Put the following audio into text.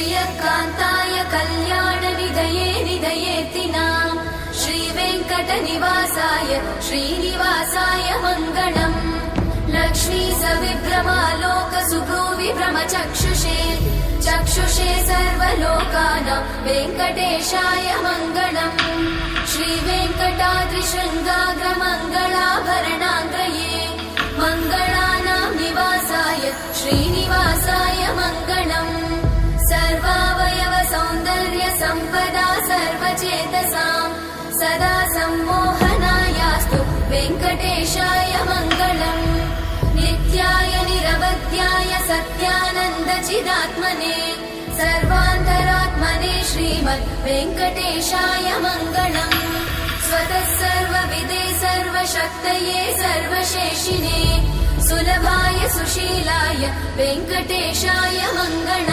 श्रियकान्ताय कल्याणनिधये निधयेतिनाम् श्रीवेङ्कटनिवासाय श्रीनिवासाय मङ्गलम् लक्ष्मी सविभ्रमालोक सुभ्रूविभ्रमचक्षुषे चक्षुषे सर्वलोकानां वेङ्कटेशाय मङ्गलम् श्रीवेङ्कटाद्रिशृङ्गाग्रमङ्गलाभरणाङ्गये मङ्गलानां निवासाय श्रीनिवासाय मङ्गलम् सर्वावयव सौन्दर्य सम्पदा सर्वचेतसां सदा सम्मोहनायास्तु वेङ्कटेशाय मङ्गलम् नित्याय निरवध्याय सत्यानन्दचिदात्मने सर्वान्तरात्मने श्रीमद् वेङ्कटेशाय मङ्गलम् स्वतः सर्वविदे सर्वशक्तये सर्वशेषिने सुलभाय सुशीलाय वेङ्कटेशाय मङ्गलम्।